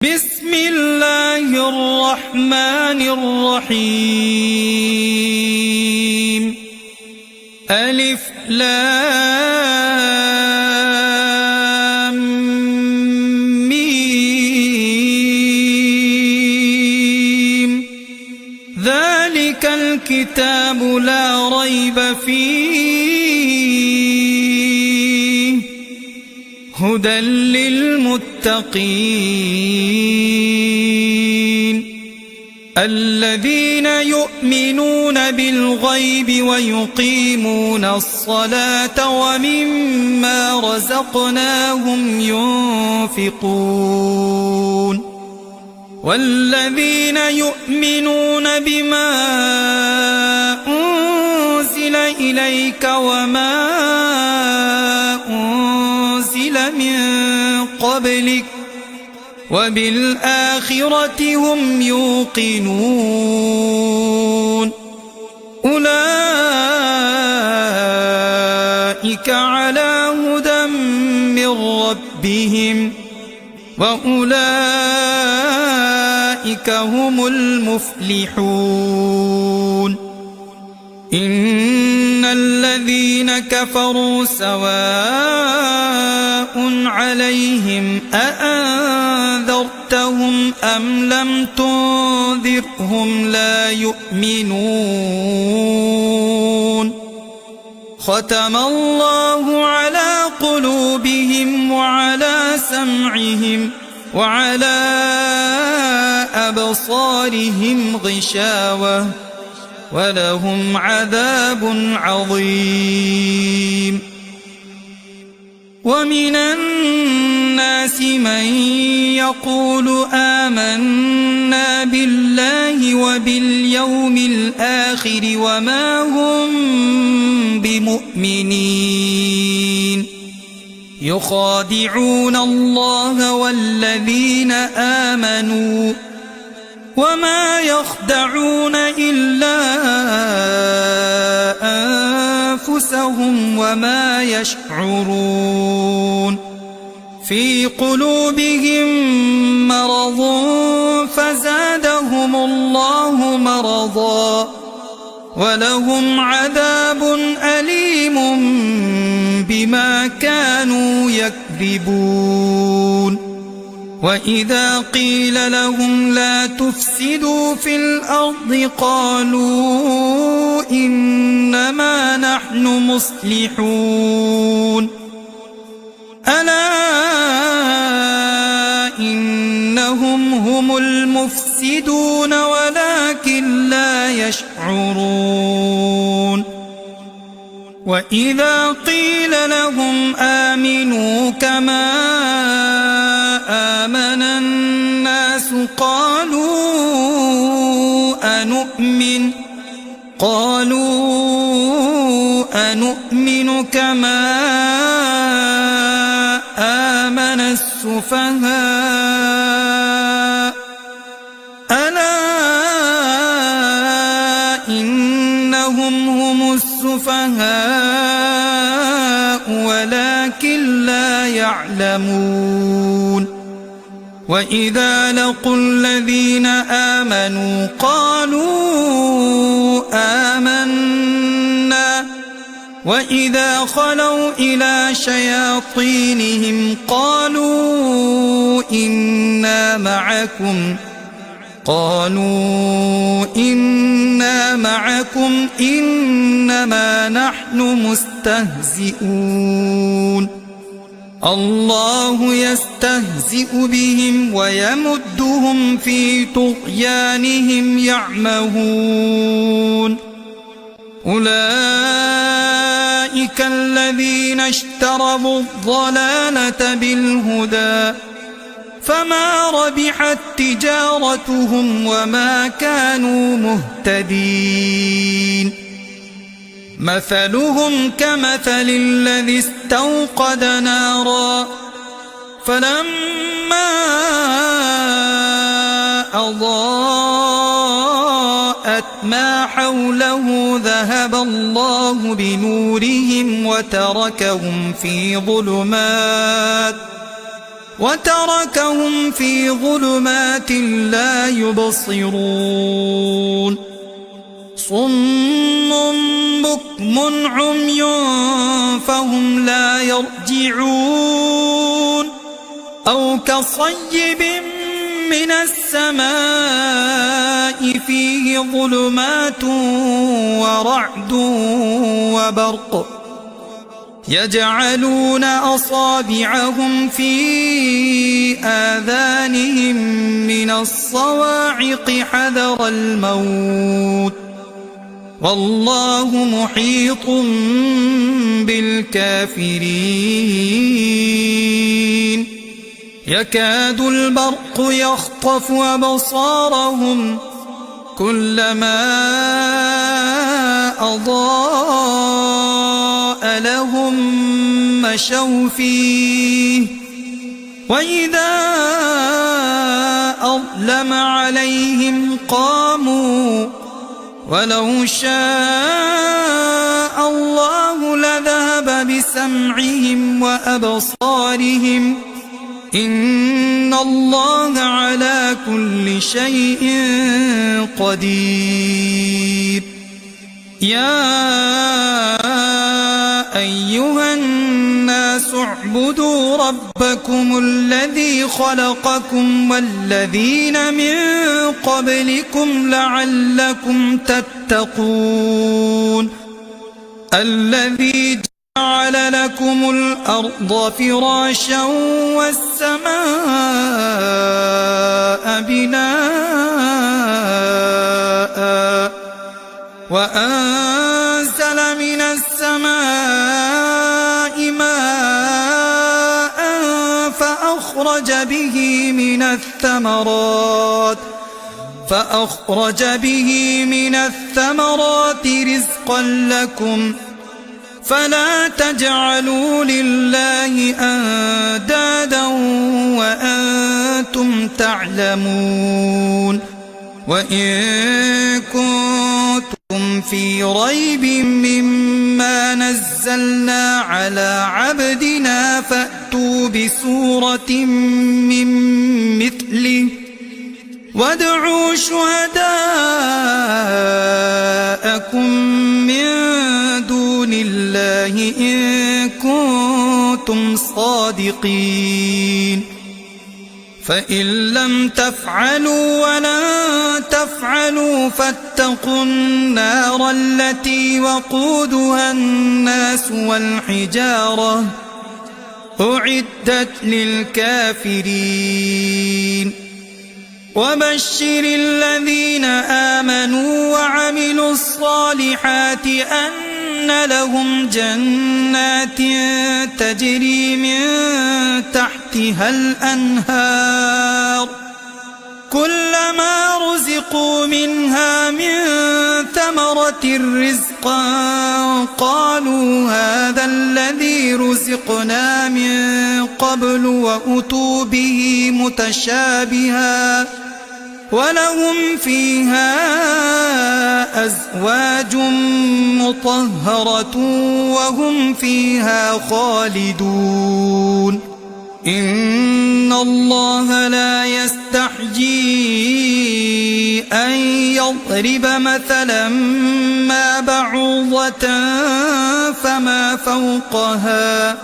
بسم الله الرحمن الرحيم ألف لام ميم ذلك الكتاب لا ريب فيه هدى للمتقين الذين يؤمنون بالغيب ويقيمون الصلاة ومما رزقناهم ينفقون والذين يؤمنون بما أنزل إليك وما أنزل من قبلك وبالآخرة هم يوقنون أولئك على هدى من ربهم وأولئك هم المفلحون إن الذين كفروا سواء عليهم أأنذرتهم أم لم تنذرهم لا يؤمنون ختم الله على قلوبهم وعلى سمعهم وعلى أبصارهم غشاوة ولهم عذاب عظيم ومن الناس من يقول آمنا بالله وباليوم الآخر وما هم بمؤمنين يخادعون الله والذين آمنوا وما يخدعون إلا أنفسهم وما يشعرون في قلوبهم مرض فزادهم الله مرضا ولهم عذاب أليم بما كانوا يكذبون وإذا قيل لهم لا تفسدوا في الأرض قالوا إنما نحن مصلحون ألا إنهم هم المفسدون ولكن لا يشعرون وإذا قيل لهم آمنوا كما آمن الناس قالوا أنؤمن كما آمن السفهاء ألا إنهم هم السفهاء ولكن لا يعلمون وإذا لقوا الذين آمنوا قالوا آمنا وإذا خلوا إلى شياطينهم قالوا إنا معكم إنما نحن مستهزئون الله يستهزئ بهم ويمدهم في طغيانهم يعمهون أولئك الذين اشتروا الضلالة بالهدى فما ربحت تجارتهم وما كانوا مهتدين مثلهم كمثل الذي استوقد نارا فلما أضاءت ما حوله ذهب الله بنورهم وتركهم في ظلمات وتركهم في ظلمات لا يبصرون صم بكم عمي فهم لا يرجعون أو كصيب من السماء فيه ظلمات ورعد وبرق يجعلون أصابعهم في آذانهم من الصواعق حذر الموت والله محيط بالكافرين يكاد البرق يخطف أبصارهم كلما أضاء لهم مشوا فيه وإذا أظلم عليهم قاموا ولو شاء الله لذهب بسمعهم وأبصارهم إن الله على كل شيء قدير يا أيها الناس اعبدوا ربكم الذي خلقكم والذين من قبلكم لعلكم تتقون الذي جعل لكم الأرض فراشا والسماء بناء وأنزل من السماء ماء فأخرج به من الثمرات رزقا لكم فلا تجعلوا لله أندادا وأنتم تعلمون وإن كنتم في ريب مما نزلنا على عبدنا فأتوا بسورة من مثله وادعوا شهداءكم من دون الله إن كنتم صادقين فإن لم تفعلوا ولن تفعلوا فاتقوا النار التي وقودها الناس والحجارة أعدت للكافرين وبشر الذين آمنوا وعملوا الصالحات أن لهم جنات تجري من تحتها الأنهار كلما رزقوا منها من ثمرة رزقا قالوا هذا الذي رزقنا من قبل وأتوا به متشابها ولهم فيها أزواج مطهرة وهم فيها خالدون إن الله لا يستحيي أن يضرب مثلا ما بعوضة فما فوقها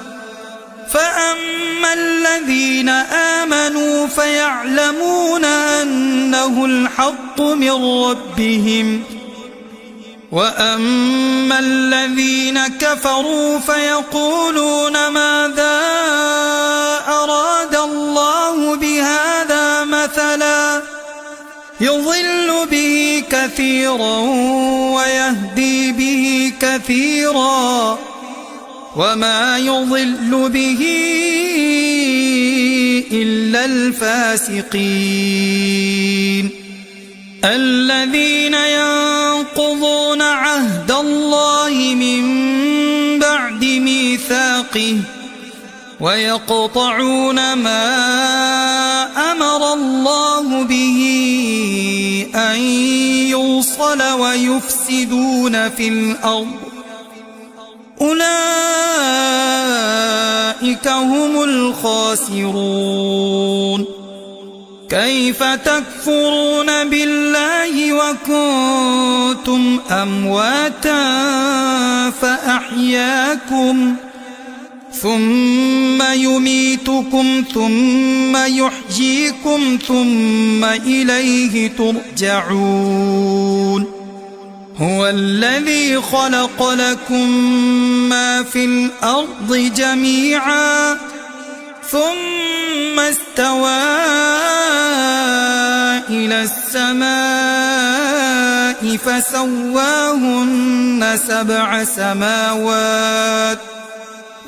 فأما الذين آمنوا فيعلمون أنه الحق من ربهم وأما الذين كفروا فيقولون ماذا أراد الله بهذا مثلا يضل به كثيرا ويهدي به كثيرا وما يضل به إلا الفاسقين الذين ينقضون عهد الله من بعد ميثاقه ويقطعون ما أمر الله به أن يوصل ويفسدون في الأرض أولئك أولئك هم الخاسرون كيف تكفرون بالله وكنتم أمواتا فأحياكم ثم يميتكم ثم يحييكم ثم إليه ترجعون هو الذي خلق لكم ما في الأرض جميعا ثم استوى إلى السماء فسواهن 7 سماوات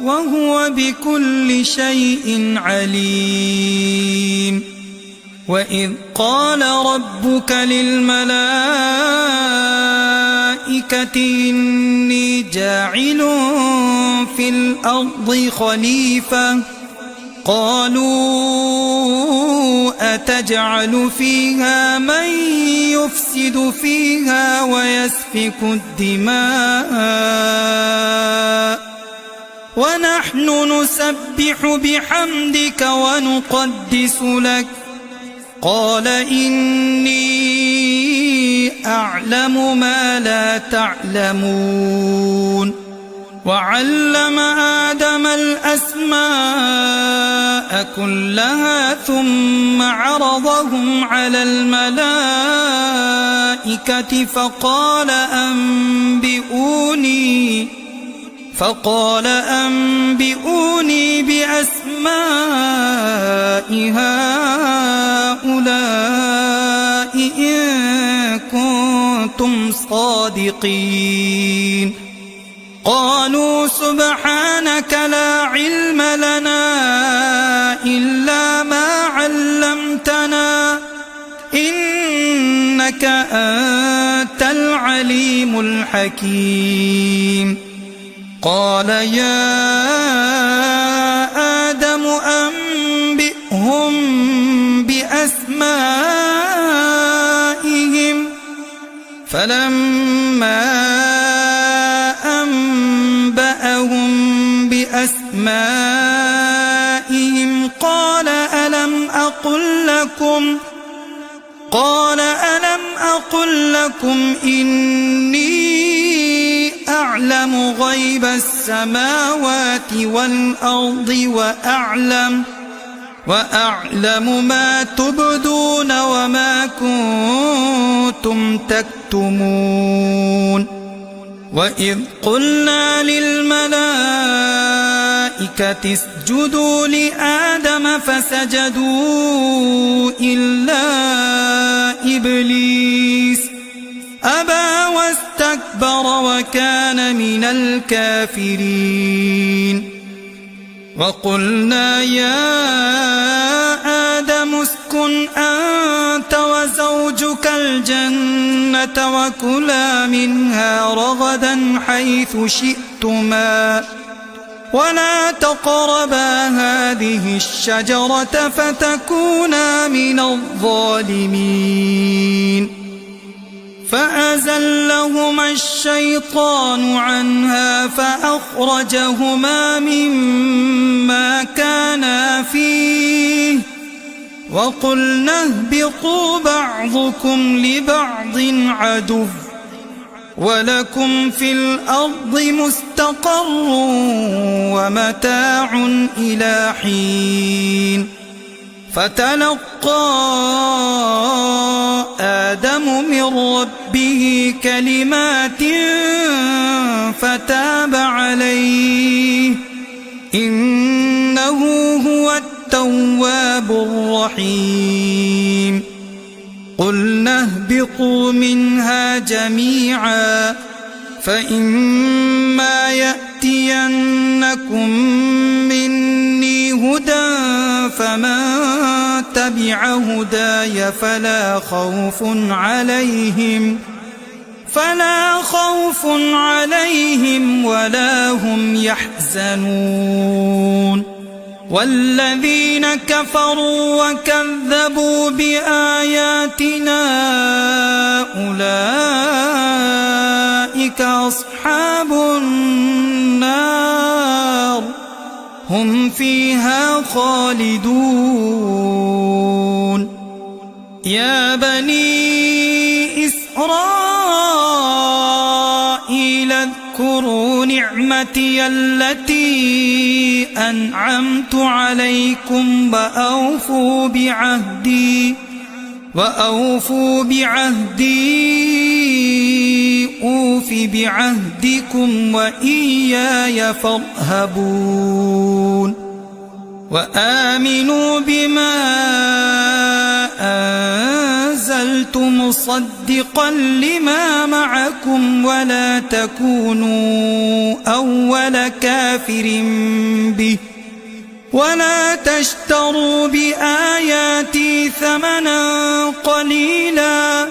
وهو بكل شيء عليم وإذ قال ربك للملائكة إني جاعل في الأرض خليفة قالوا أتجعل فيها من يفسد فيها ويسفك الدماء ونحن نسبح بحمدك ونقدس لك قال إني أعلم ما لا تعلمون وعلم آدم الأسماء كلها ثم عرضهم على الملائكة فقال أنبئوني بأسماء هؤلاء إن كنتم صادقين قالوا سبحانك لا علم لنا إلا ما علمتنا إنك أنت العليم الحكيم قال يا آدم أنبئهم بأسمائهم فلما أنبأهم بأسمائهم قال ألم أقل لكم إني أعلم غيب السماوات والأرض وأعلم ما تبدون وما كنتم تكتمون وإذ قلنا للملائكة اسجدوا لآدم فسجدوا إلا إبليس أبى واستكبر وكان من الكافرين وقلنا يا آدم اسكن أنت وزوجك الجنة وكلا منها رغدا حيث شئتما ولا تقربا هذه الشجرة فتكونا من الظالمين فأزلهما الشيطان عنها فأخرجهما مما كانا فيه وقلنا اهبطوا بعضكم لبعض عدو ولكم في الأرض مستقر ومتاع إلى حين فتلقى آدم من ربه كلمات فتاب عليه إنه هو التواب الرحيم قلنا اهبطوا منها جميعا فإما يأتينكم مني هدى فمن تبع هداي فلا خوف عليهم ولا هم يحزنون والذين كفروا وكذبوا بآياتنا أولئك أصحاب النار هم فيها خالدون. يا بني إسرائيل اذكروا نعمتي التي أنعمت عليكم وأوفوا بعهدي أوف بعهدكم وإياي فارهبون. وآمنوا بما أنزلت مصدقا لما معكم ولا تكونوا أول كافر به ولا تشتروا بآياتي ثمنا قليلا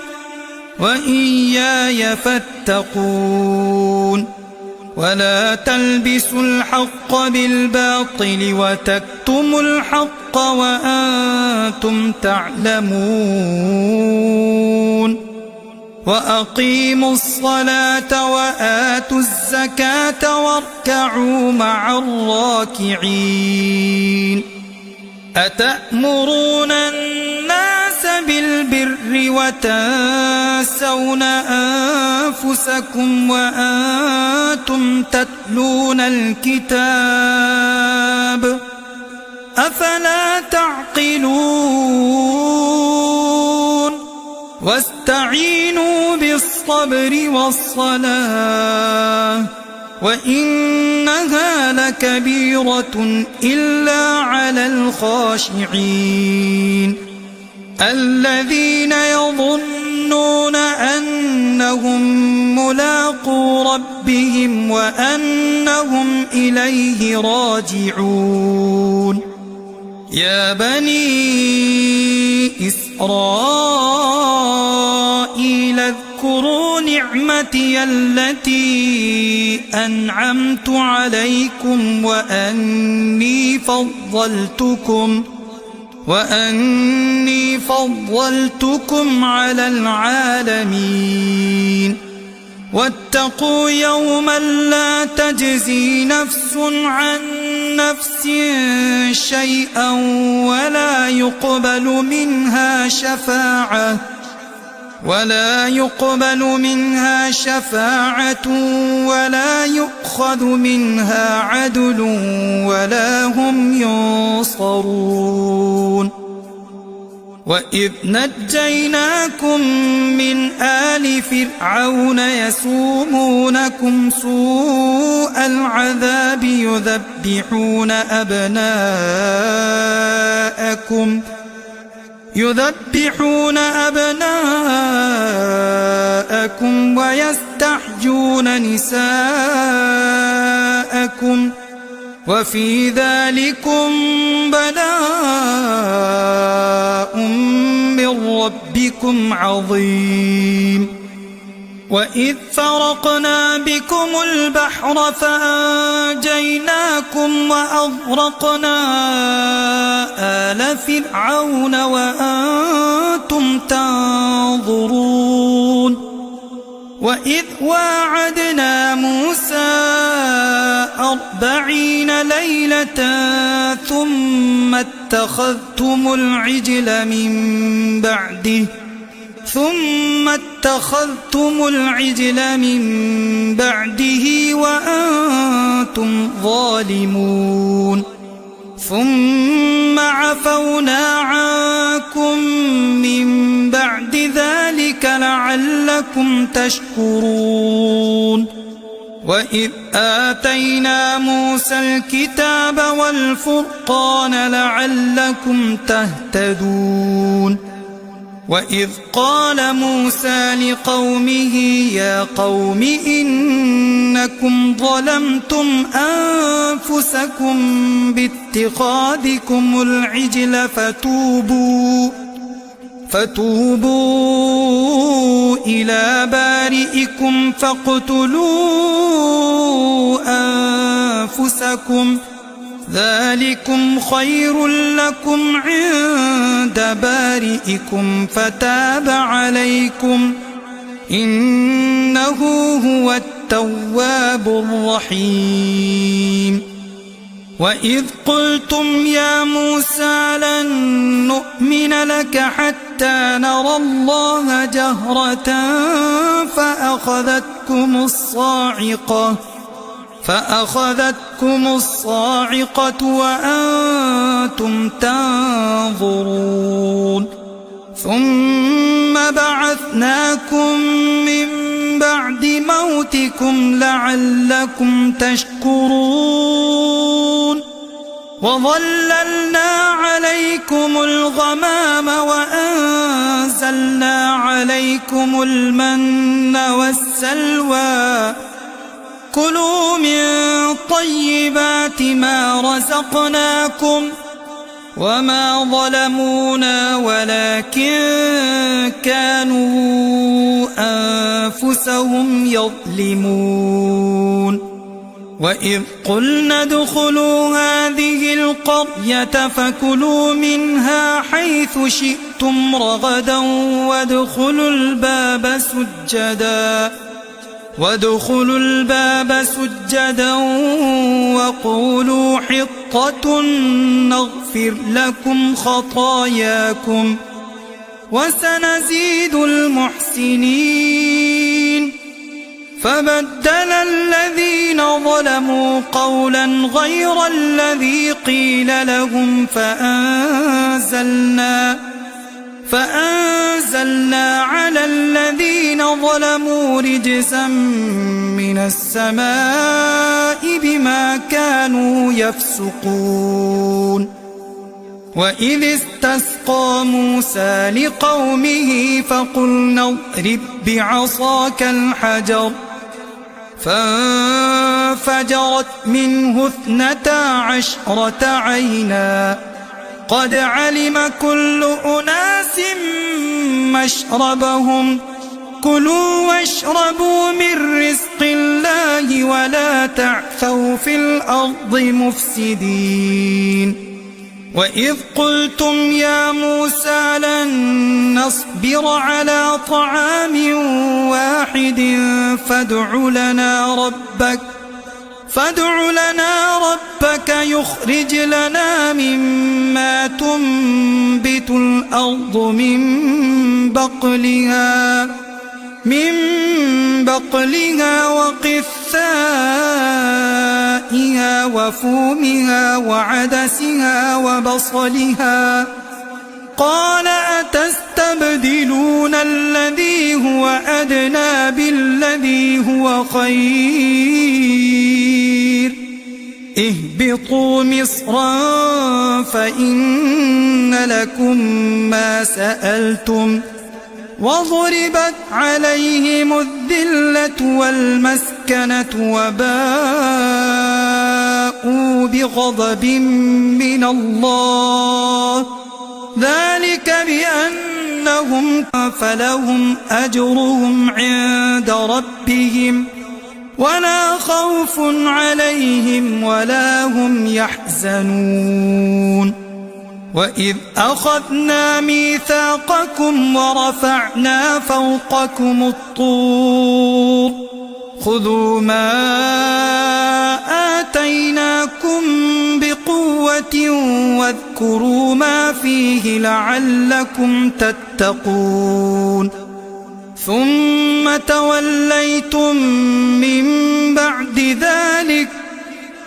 وإياي فاتقون. ولا تلبسوا الحق بالباطل وتكتموا الحق وأنتم تعلمون. وأقيموا الصلاة وآتوا الزكاة واركعوا مع الراكعين. أتأمرون الناس بالبر وتنسون أنفسكم وأنتم تتلون الكتاب أفلا تعقلون. واستعينوا بالصبر والصلاة وإنها لكبيرة إلا على الخاشعين الذين يظنون أنهم ملاقو ربهم وأنهم إليه راجعون. يا بني إسرائيل اذكروا نعمتي التي أنعمت عليكم وأني فضلتكم على العالمين. واتقوا يوما لا تجزي نفس عن نفس شيئا ولا يقبل منها شفاعة ولا يؤخذ منها عدل ولا هم ينصرون. وإذ نجيناكم من آل فرعون يسومونكم سوء العذاب يذبحون أبناءكم ويستحيون نساءكم وفي ذلكم بلاء من ربكم عظيم. وإذ فرقنا بكم البحر فأنجيناكم وأغرقنا آل فرعون وأنتم تنظرون. وإذ واعدنا موسى 40 ليلة ثم اتخذتم العجل من بعده وأنتم ظالمون. ثم عفونا عنكم من بعد ذلك لعلكم تشكرون. وإذ آتينا موسى الكتاب والفرقان لعلكم تهتدون. وإذ قال موسى لقومه يا قوم إنكم ظلمتم أنفسكم باتخاذكم العجل فتوبوا إلى بارئكم فاقتلوا أنفسكم ذلكم خير لكم عند بارئكم فتاب عليكم إنه هو التواب الرحيم. وإذ قلتم يا موسى لن نؤمن لك حتى نرى الله جهرة فأخذتكم الصاعقة وأنتم تنظرون ثم بعثناكم من بعد موتكم لعلكم تشكرون وظللنا عليكم الغمام وأنزلنا عليكم المن والسلوى كلوا من طيبات ما رزقناكم وما ظلمونا ولكن كانوا أنفسهم يظلمون وإذ قلنا ادخلوا هذه القرية فكلوا منها حيث شئتم رغدا وادخلوا الباب سجدا وقولوا حطة نغفر لكم خطاياكم وسنزيد المحسنين فبدل الذين ظلموا قولا غير الذي قيل لهم فأنزلنا على الذين ظلموا رجزا من السماء بما كانوا يفسقون وإذ استسقى موسى لقومه فقلنا اضرب بعصاك الحجر فانفجرت منه 12 عينا قد علم كل أناس مشربهم كلوا واشربوا من رزق الله ولا تعثوا في الأرض مفسدين وإذ قلتم يا موسى لن نصبر على طعام واحد فادع لنا ربك يخرج لنا مما تنبت الأرض من بقلها وقثائها وفومها وعدسها وبصلها قال أتستبدلون الذي هو أدنى بالذي هو خير اهبطوا مصرا فإن لكم ما سألتم وضربت عليهم الذلة والمسكنة وباءوا بغضب من الله ذلك بأنهم فلهم أجرهم عند ربهم ولا خوف عليهم ولا هم يحزنون وإذ أخذنا ميثاقكم ورفعنا فوقكم الطور خذوا ما آتيناكم بقوة واذكروا ما فيه لعلكم تتقون ثم توليتم من بعد ذلك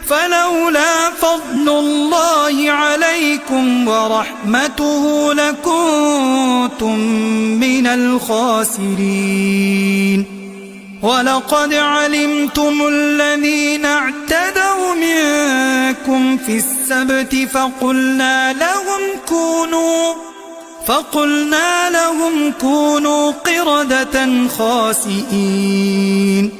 فلولا فضل الله عليكم ورحمته لكنتم من الخاسرين ولقد علمتم الذين اعتدوا منكم في السبت فقلنا لهم كونوا قردة خاسئين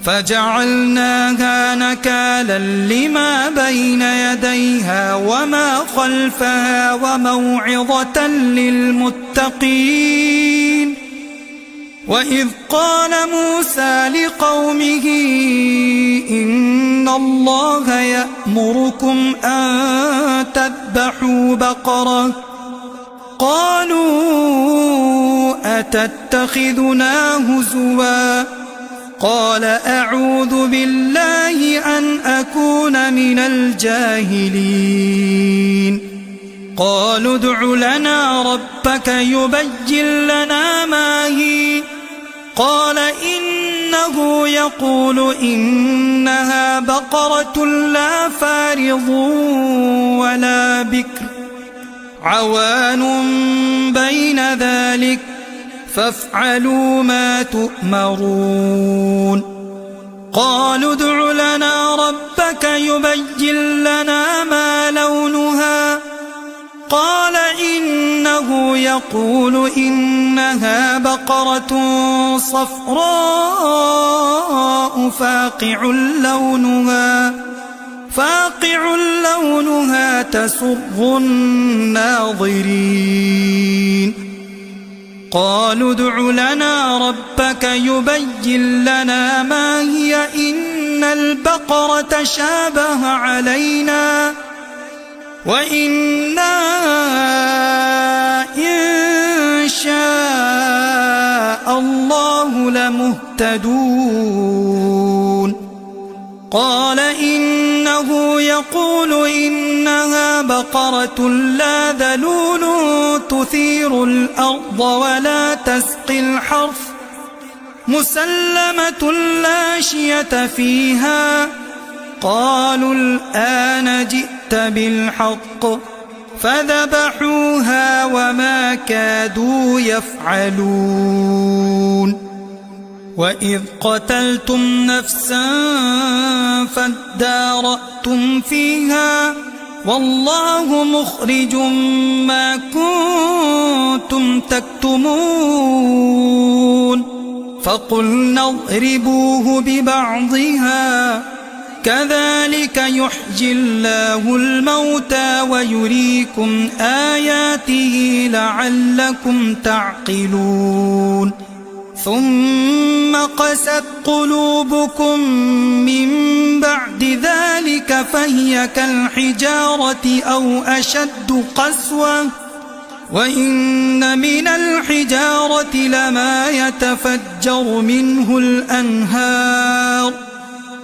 فجعلناها نكالا لما بين يديها وما خلفها وموعظة للمتقين وإذ قال موسى لقومه إن الله يأمركم أن تذبحوا بقرة قالوا أتتخذنا هزوا قال أعوذ بالله أن أكون من الجاهلين قالوا ادع لنا ربك يبين لنا ما هي قال إنه يقول إنها بقرة لا فارض ولا بكر عوان بين ذلك فافعلوا ما تؤمرون قالوا ادع لنا ربك يبين لنا ما لونها قال إنه يقول إنها بقرة صفراء فاقع لونها تسر الناظرين قالوا ادع لنا ربك يبين لنا ما هي إن البقرة شابه علينا وإنا إن شاء الله لمهتدون قال إنه يقول إنها بقرة لا ذلول تثير الأرض ولا تسقي الحرث مسلمة لا شية فيها قالوا الآن جئت بالحق فذبحوها وما كادوا يفعلون وإذ قتلتم نفسا فادارأتم فيها والله مخرج ما كنتم تكتمون فقلنا اضربوه ببعضها كذلك يحيي الله الموتى ويريكم آياته لعلكم تعقلون ثم قست قلوبكم من بعد ذلك فهي كالحجارة أو أشد قسوة وإن من الحجارة لما يتفجر منه الأنهار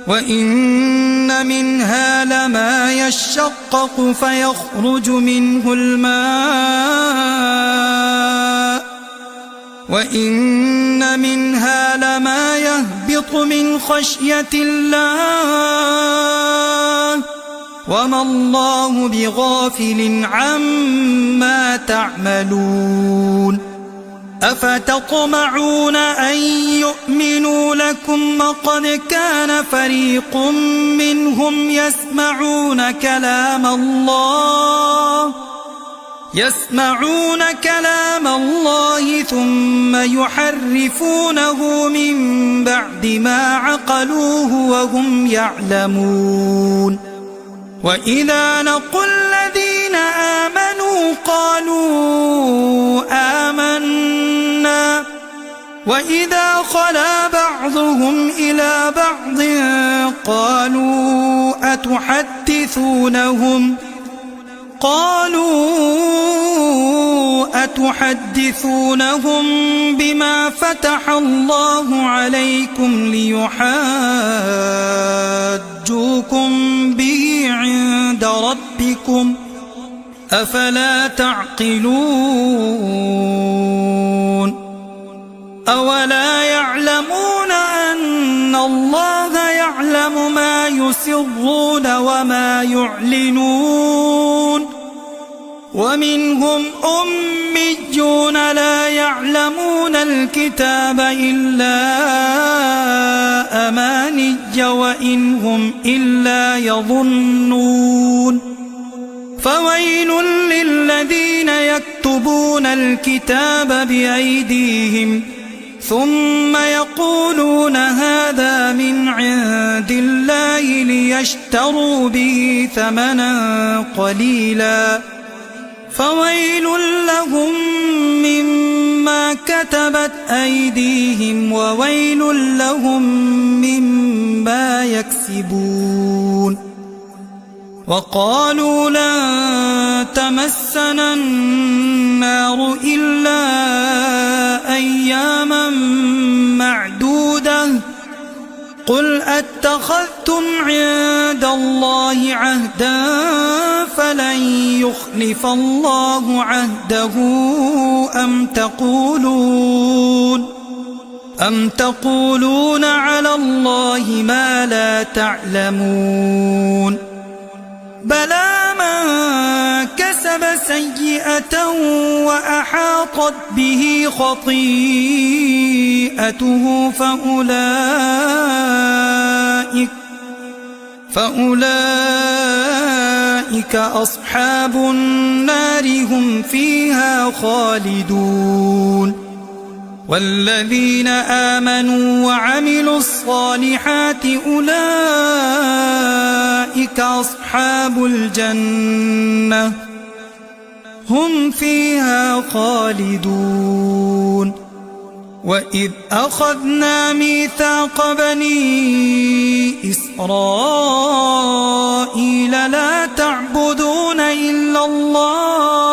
وإن منها لما يشقق فيخرج منه الماء وإن منها لما يهبط من خشية الله وما الله بغافل عما تعملون أفتطمعون أن يؤمنوا لكم وقد كان فريق منهم يسمعون كلام الله ثم يحرفونه من بعد ما عقلوه وهم يعلمون وإذا لقوا الذين آمنوا قالوا آمنا وإذا خلا بعضهم إلى بعض قالوا أتحدثونهم بما فتح الله عليكم ليحاجوكم به عند ربكم أفلا تعقلون أولا يعلمون أن الله يعلم ما يسرون وما يعلنون ومنهم أميون لا يعلمون الكتاب إلا أماني وإن هم إلا يظنون فويل للذين يكتبون الكتاب بأيديهم ثم يقولون هذا من عند الله ليشتروا به ثمنا قليلا فويل لهم مما كتبت أيديهم وويل لهم مما يكسبون وقالوا لن تمسنا النار إلا أياما معدودة قل أتخذتم عند الله عهدا فلن يخلف الله عهده أم تقولون على الله ما لا تعلمون بلى من كسب سيئة وأحاطت به خطيئته فأولئك أصحاب النار هم فيها خالدون والذين آمنوا وعملوا الصالحات أولئك أصحاب الجنة هم فيها خالدون وإذ أخذنا ميثاق بني إسرائيل لا تعبدون إلا الله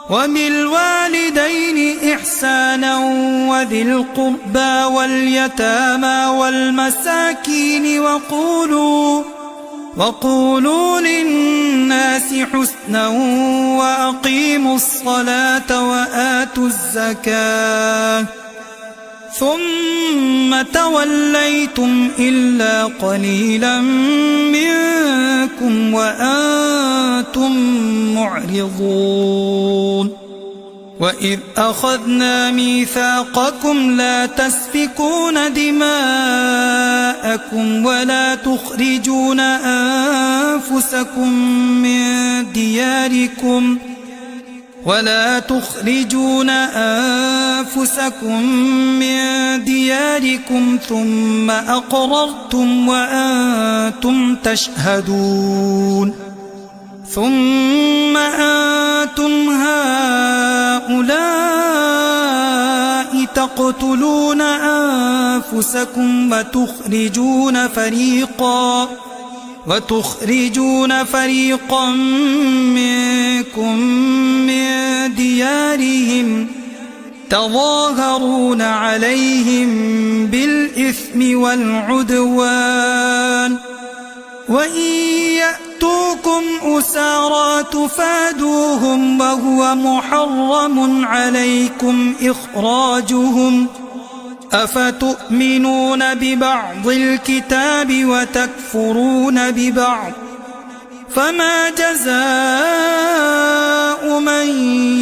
وبالوالدين إحسانا وذي القربى واليتامى والمساكين وقولوا للناس حسنا وأقيموا الصلاة وآتوا الزكاة ثم توليتم إلا قليلا منكم وأنتم معرضون وإذ أخذنا ميثاقكم لا تسفكون دماءكم ولا تخرجون أنفسكم من دياركم ثم أقررتم وأنتم تشهدون ثم أنتم هؤلاء تقتلون أنفسكم وتخرجون فريقا منكم من ديارهم تظاهرون عليهم بالإثم والعدوان وإن يأتوكم أسارى تفادوهم وهو محرم عليكم إخراجهم أفتؤمنون ببعض الكتاب وتكفرون ببعض فما جزاء من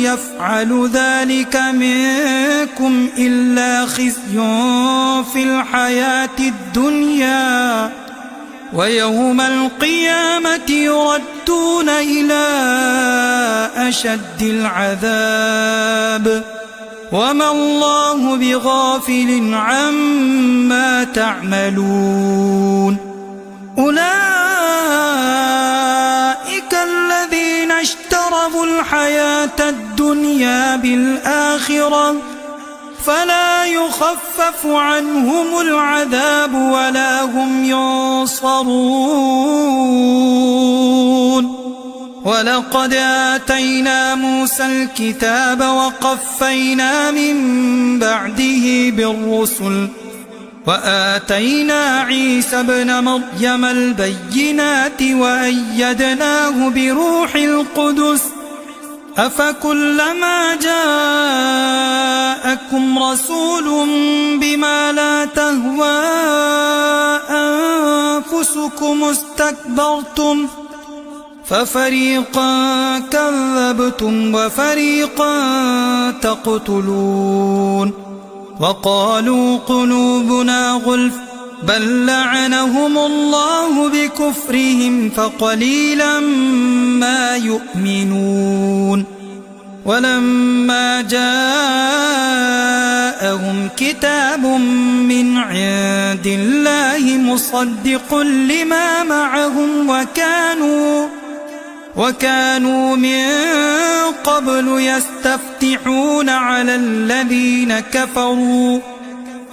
يفعل ذلك منكم إلا خزي في الحياة الدنيا ويوم القيامة يردون إلى أشد العذاب وما الله بغافل عما تعملون أولئك الذين اشتروا الحياة الدنيا بالآخرة فلا يخفف عنهم العذاب ولا هم ينصرون ولقد آتينا موسى الكتاب وقفينا من بعده بالرسل وآتينا عيسى ابن مريم البينات وأيدناه بروح القدس أفكلما جاءكم رسول بما لا تهوى أنفسكم استكبرتم ففريقا كذبتم وفريقا تقتلون وقالوا قلوبنا غلف بل لعنهم الله بكفرهم فقليلا ما يؤمنون ولما جاءهم كتاب من عند الله مصدق لما معهم وكانوا من قبل يستفتحون على الذين كفروا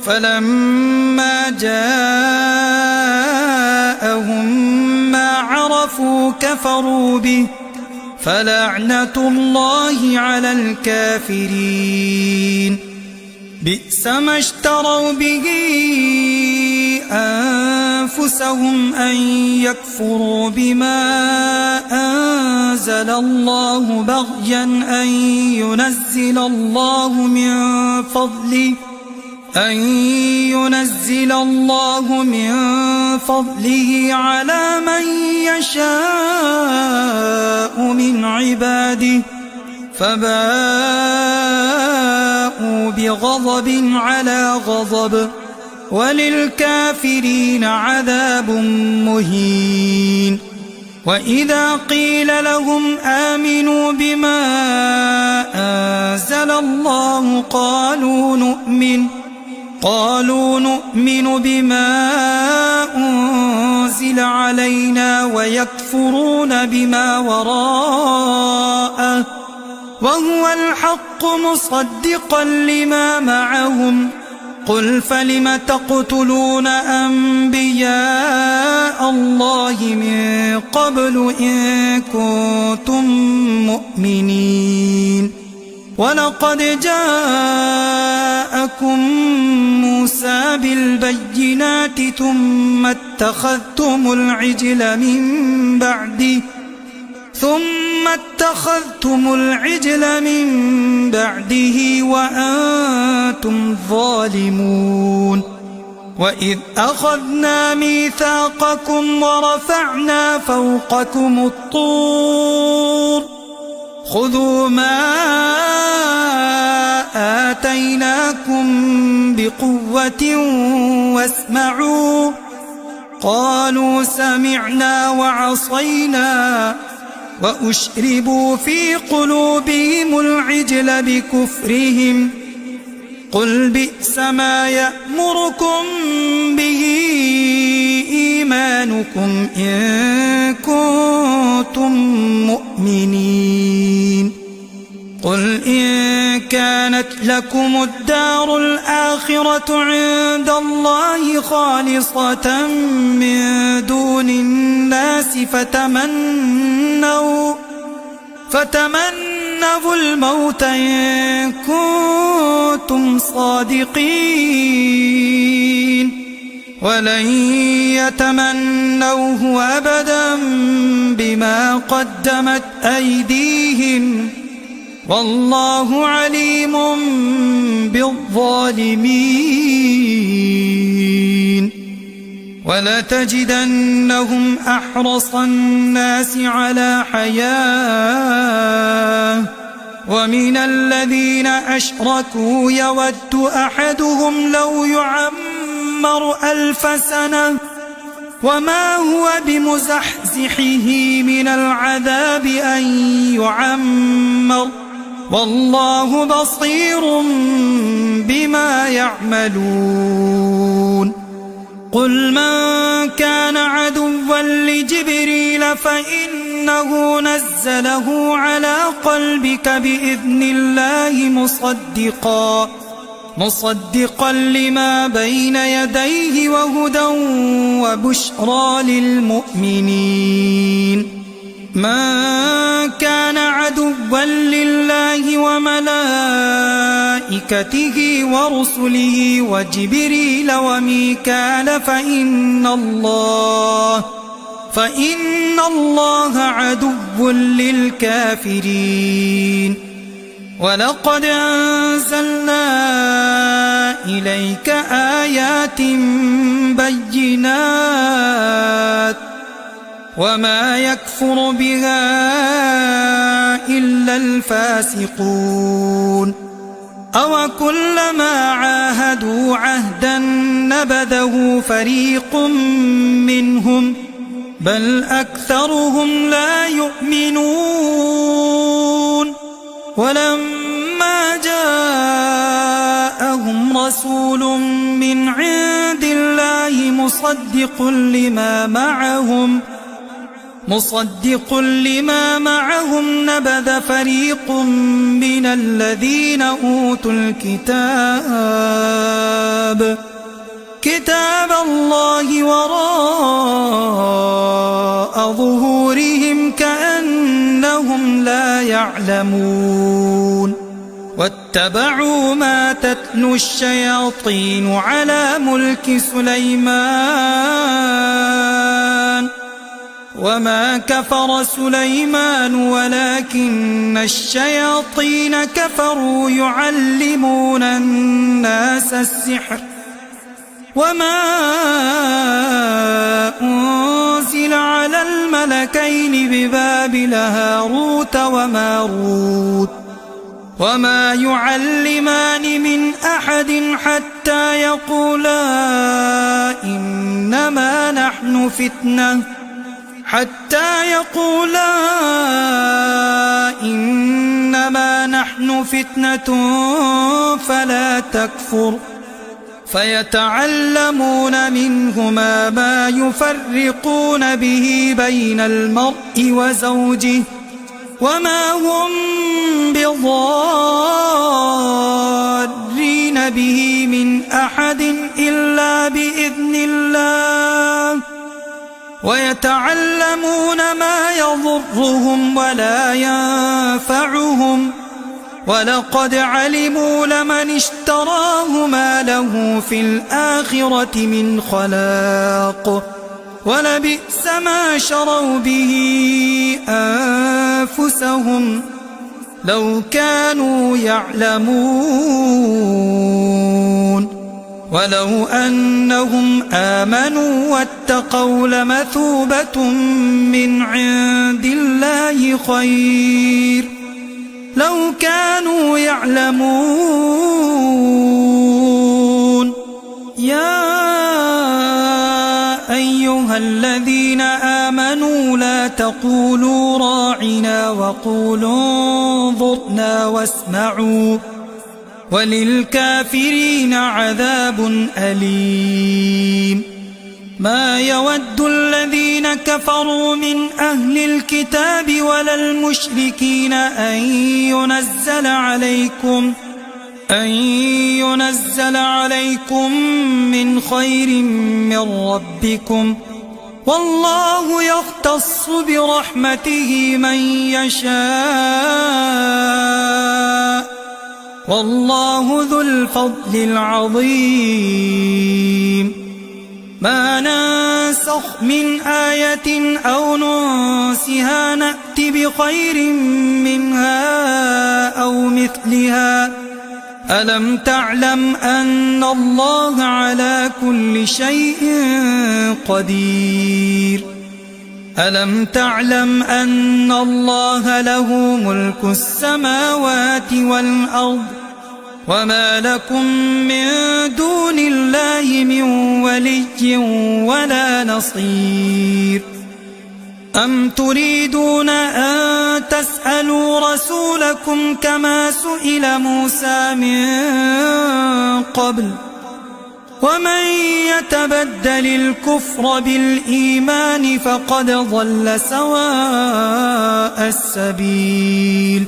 فلما جاءهم ما عرفوا كفروا به فلعنة الله على الكافرين بئس ما اشتروا به أنفسهم أن يكفروا بما أنزل الله بغيا أن ينزل الله من فضله على من يشاء من عباده فباءوا بغضب على غضب وللكافرين عذاب مهين. وإذا قيل لهم آمنوا بما أنزل الله قالوا نؤمن بما أنزل علينا ويكفرون بما وراءه وهو الحق مصدقا لما معهم. قل فلم تقتلون أنبياء الله من قبل إن كنتم مؤمنين. ولقد جاءكم موسى بالبينات ثم اتخذتم العجل من بعده وأنتم ظالمون. وإذ أخذنا ميثاقكم ورفعنا فوقكم الطور خذوا ما آتيناكم بقوة واسمعوا قالوا سمعنا وعصينا وأشربوا في قلوبهم العجل بكفرهم. قل بئس ما يأمركم به إيمانكم إن كنتم مؤمنين. قل إن كانت لكم الدار الآخرة عند الله خالصة من دون الناس فتمنوا الموت إن كنتم صادقين ولن يتمنوه أبدا بما قدمت أيديهم والله عليم بالظالمين. ولتجدنهم أحرص الناس على حياة ومن الذين أشركوا يود أحدهم لو يعمر 1000 سنة وما هو بمزحزحه من العذاب أن يعمر والله بصير بما يعملون. قل من كان عدوا لجبريل فإنه نزله على قلبك بإذن الله مصدقا لما بين يديه وهدى وبشرى للمؤمنين. من كان عدوا لله وملائكته ورسله وجبريل وميكال فإن الله عدو للكافرين. ولقد أنزلنا إليك آيات بينات وما يكفر بها إلا الفاسقون. أوكلما عاهدوا عهدا نبذه فريق منهم بل أكثرهم لا يؤمنون. ولما جاءهم رسول من عند الله مصدق لما معهم نبذ فريق من الذين أوتوا كتاب الله وراء ظهورهم كأنهم لا يعلمون. واتبعوا ما تتلو الشياطين على ملك سليمان وما كفر سليمان ولكن الشياطين كفروا يعلمون الناس السحر وما أنزل على الملكين ببابل هاروت وماروت وما يعلمان من أحد حتى يقولا إنما نحن فتنة فلا تكفر فيتعلمون منهما ما يفرقون به بين المرء وزوجه وما هم بضارين به من أحد إلا بإذن الله ويتعلمون ما يضرهم ولا ينفعهم ولقد علموا لمن اشتراه ما له في الآخرة من خلاق ولبئس ما شروا به أنفسهم لو كانوا يعلمون ولو أنهم آمنوا واتقوا لمثوبة من عند الله خير لو كانوا يعلمون يا أيها الذين آمنوا لا تقولوا راعنا وقولوا انظرنا واسمعوا وللكافرين عذاب أليم ما يود الذين كفروا من أهل الكتاب ولا المشركين أن ينزل عليكم من خير من ربكم والله يختص برحمته من يشاء والله ذو الفضل العظيم ما ننسخ من آية أو ننسها نأت بخير منها أو مثلها ألم تعلم أن الله على كل شيء قدير ألم تعلم أن الله له ملك السماوات والأرض وما لكم من دون الله من ولي ولا نصير أم تريدون أن تسألوا رسولكم كما سئل موسى من قبل ومن يتبدل الكفر بالإيمان فقد ضل سواء السبيل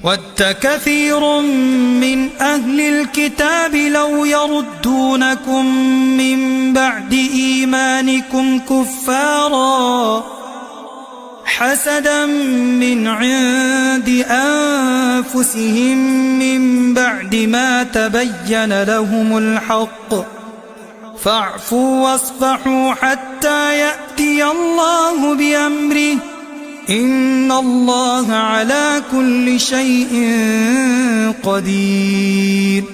ود كثير من أهل الكتاب لو يردونكم من بعد إيمانكم كفارا حسدا من عند أنفسهم من بعد ما تبين لهم الحق فاعفوا واصفحوا حتى يأتي الله بأمره إن الله على كل شيء قدير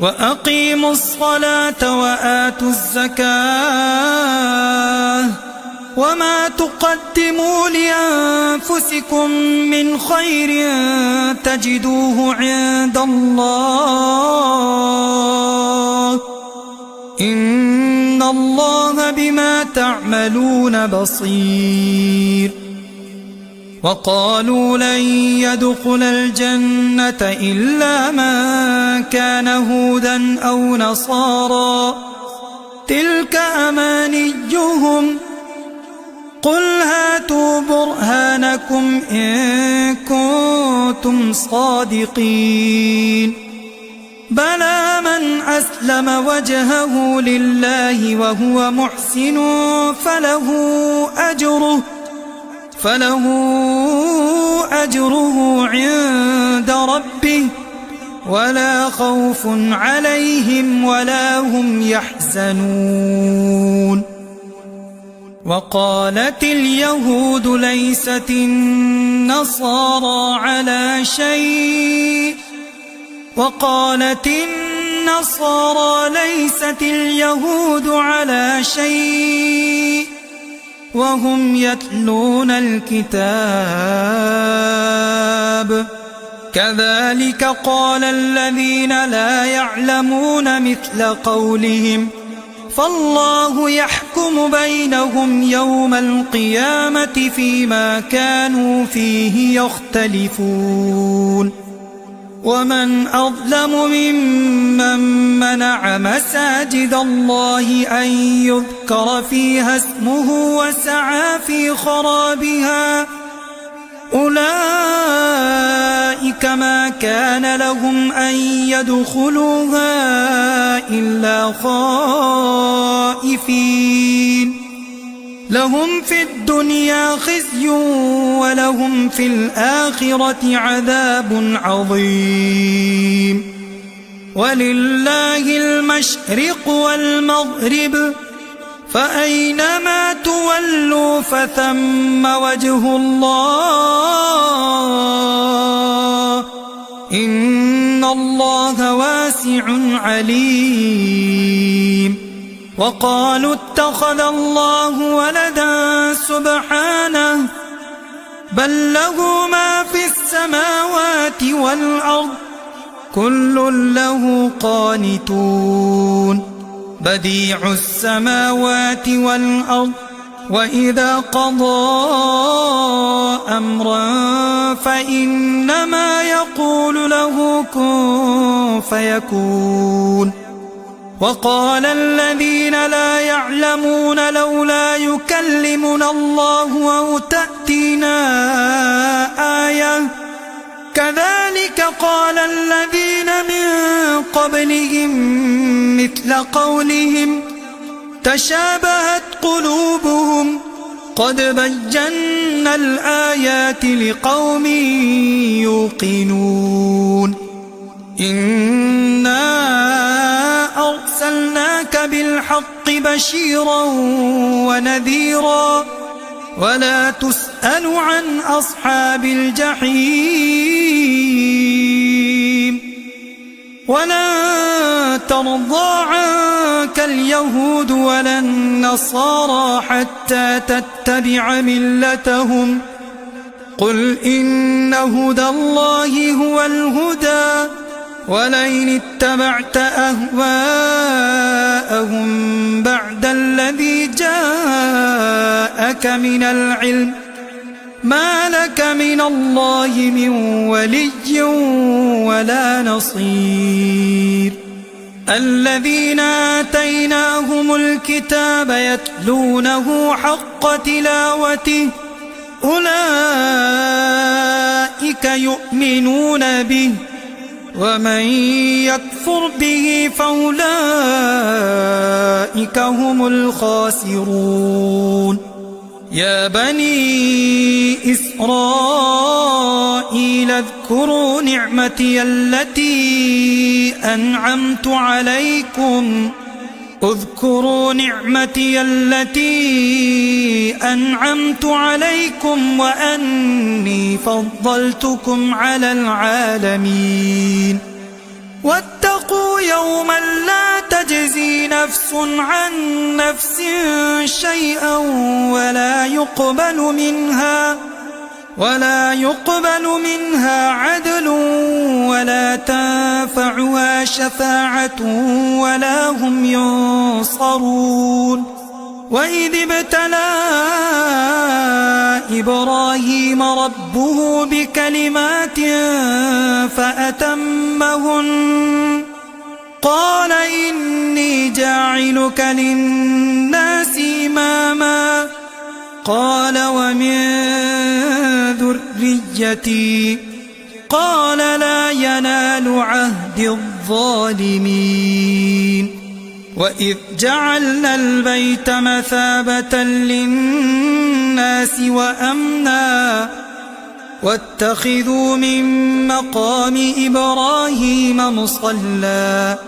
وأقيموا الصلاة وآتوا الزكاة وما تقدموا لأنفسكم من خير تجدوه عند الله إن الله بما تعملون بصير وقالوا لن يدخل الجنة إلا من كان هودا أو نصارى تلك أمانيهم قل هاتوا برهانكم إن كنتم صادقين بلى من أسلم وجهه لله وهو محسن فله أجره عند ربه ولا خوف عليهم ولا هم يحزنون. وقالت اليهود ليست النصارى على شيء وقالت النصارى ليست اليهود على شيء وهم يتلون الكتاب كذلك قال الذين لا يعلمون مثل قولهم فالله يحكم بينهم يوم القيامة فيما كانوا فيه يختلفون. ومن أظلم ممن منع مساجد الله أن يذكر فيها اسمه وسعى في خرابها أولئك ما كان لهم أن يدخلوها إلا خائفين لهم في الدنيا خزي ولهم في الآخرة عذاب عظيم. ولله المشرق والمغرب فأينما تولوا فثم وجه الله إن الله واسع عليم. وقالوا اتخذ الله ولدا سبحانه بل له ما في السماوات والأرض كل له قانتون بديع السماوات والأرض وإذا قضى أمرا فإنما يقول له كن فيكون. وقال الذين لا يعلمون لولا يكلمنا الله أو تأتينا آية كذلك قال الذين من قبلهم مثل قولهم تشابهت قلوبهم قد بينا الآيات لقوم يوقنون. إنا أرسلناك بالحق بشيرا ونذيرا ولا تسأل عن أصحاب الجحيم. ولن ترضى عنك اليهود ولا النصارى حتى تتبع ملتهم قل إن هدى الله هو الهدى ولئن اتبعت أهواءهم بعد الذي جاءك من العلم ما لك من الله من ولي ولا نصير. الذين آتيناهم الكتاب يتلونه حق تلاوته أولئك يؤمنون به ومن يكفر به فأولئك هم الخاسرون. يا بني إسرائيل اذكروا نعمتي التي أنعمت عليكم وأني فضلتكم على العالمين. واتقوا يوما لا تجزي نفس عن نفس شيئا ولا يقبل منها عدل ولا تنفعها شفاعة ولا هم ينصرون. وإذ ابتلى إبراهيم ربه بكلمات فأتمهن قال إني جاعلك للناس إماما قال ومن ذريتي قال لا ينال عهد الظالمين. وإذ جعلنا البيت مثابة للناس وأمنا واتخذوا من مقام إبراهيم مصلى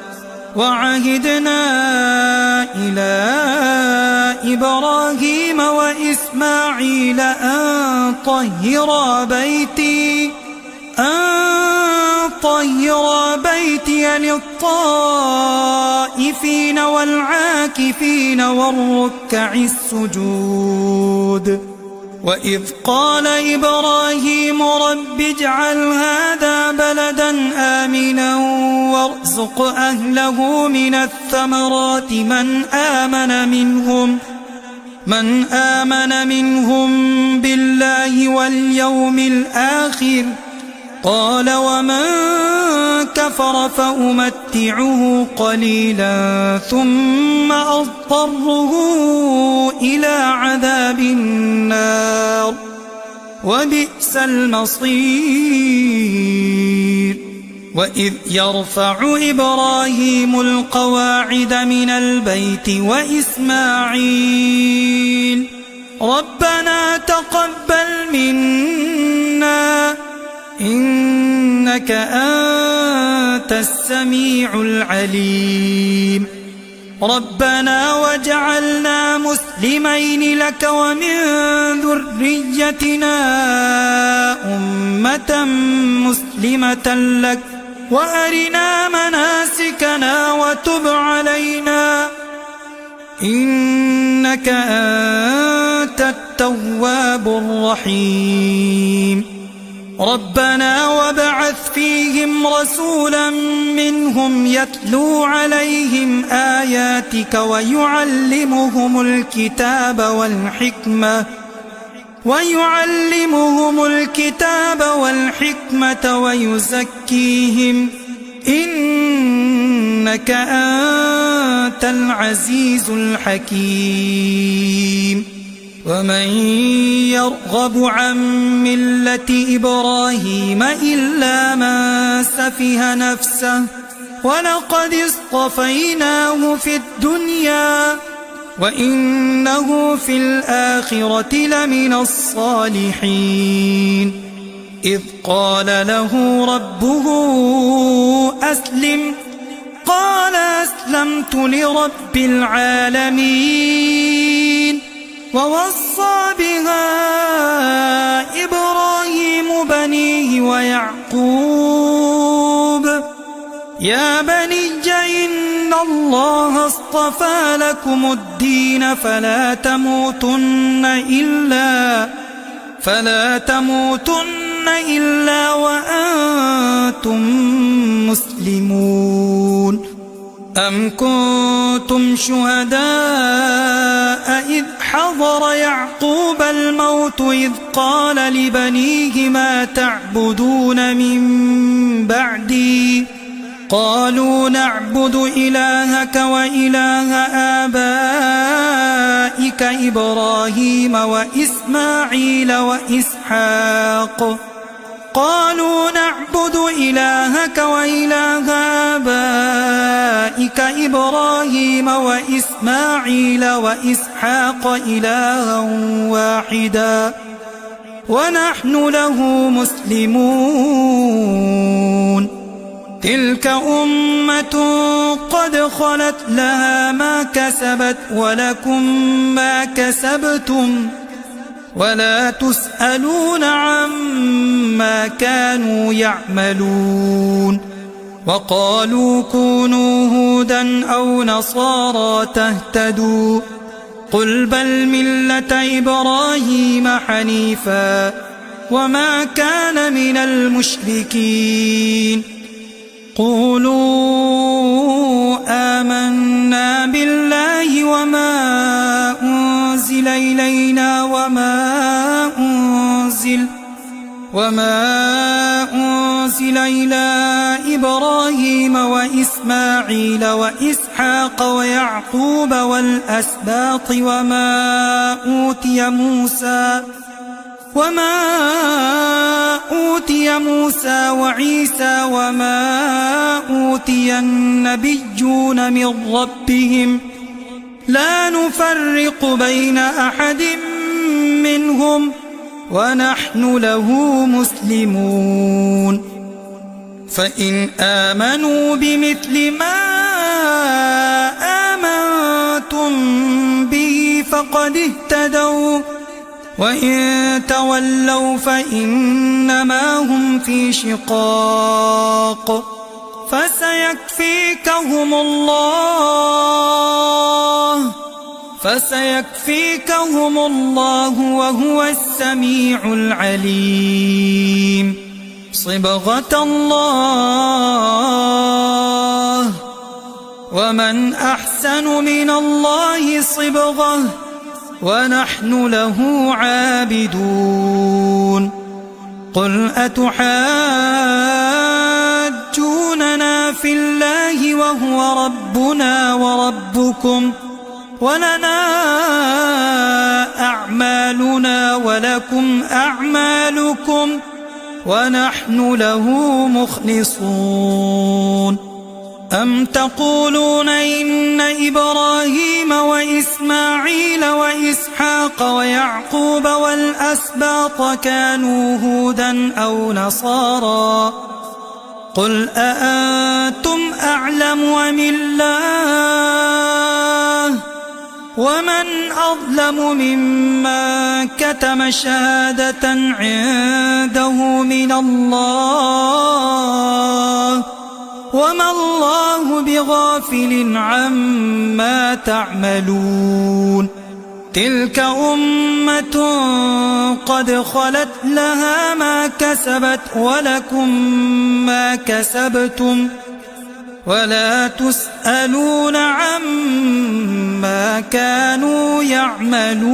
وعهدنا إلى إبراهيم وإسماعيل أن طهر بيتي للطائفين والعاكفين والركع السجود. وإذ قال إبراهيم رب اجعل هذا بلدا آمنا وارزق أهله من الثمرات من آمن منهم بالله واليوم الآخر. قال ومن كفر فأمتعه قليلا ثم أضطره إلى عذاب النار وبئس المصير. وإذ يرفع إبراهيم القواعد من البيت وإسماعيل ربنا تقبل منا إنك أنت السميع العليم. ربنا واجعلنا مسلمين لك ومن ذريتنا أمة مسلمة لك وأرنا مناسكنا وتب علينا إنك أنت التواب الرحيم. ربنا وابعث فيهم رسولا منهم يتلو عليهم آياتك ويعلمهم الكتاب والحكمة ويزكيهم إنك أنت العزيز الحكيم. ومن يرغب عن ملة إبراهيم إلا من سفه نفسه ولقد اصطفيناه في الدنيا وإنه في الآخرة لمن الصالحين. إذ قال له ربه أسلم قال أسلمت لرب العالمين. ووصى بها إبراهيم بنيه ويعقوب يا بني إن الله اصطفى لكم الدين فلا تموتن إلا وأنتم مسلمون. أم كنتم شهداء إذ حضر يعقوب الموت إذ قال لبنيه ما تعبدون من بعدي قالوا نعبد إلهك وإله آبائك إبراهيم وإسماعيل وإسحاق قالوا نعبد إلهك وإله آبائك إبراهيم وإسماعيل وإسحاق إلها واحدا ونحن له مسلمون. تلك أمة قد خلت لها ما كسبت ولكم ما كسبتم ولا تسألون عما كانوا يعملون. وقالوا كونوا هودا أو نصارى تهتدوا قل بل ملة إبراهيم حنيفا وما كان من المشركين. قولوا آمنا بالله وما أنزل إلينا وما أنزل إلى إبراهيم وإسماعيل وإسحاق ويعقوب والأسباط وما أوتي موسى وعيسى وما أوتي النبيون من ربهم لا نفرق بين أحد منهم ونحن له مسلمون فإن آمنوا بمثل ما آمنتم به فقد اهتدوا وإن تولوا فإنما هم في شقاق فسيكفيكهم الله وهو السميع العليم صبغة الله ومن أحسن من الله صبغة ونحن له عابدون قل أتحاجوننا في الله وهو ربنا وربكم ولنا أعمالنا ولكم أعمالكم ونحن له مخلصون أم تقولون إن إبراهيم وإسماعيل وإسحاق ويعقوب والأسباط كانوا هودا أو نصارى قل أأنتم أعلم أم الله ومن أظلم ممن كتم شهادة عنده من الله وما الله بغافل عما تعملون تلك أمة قد خلت لها ما كسبت ولكم ما كسبتم ولا تسألون عما كانوا يعملون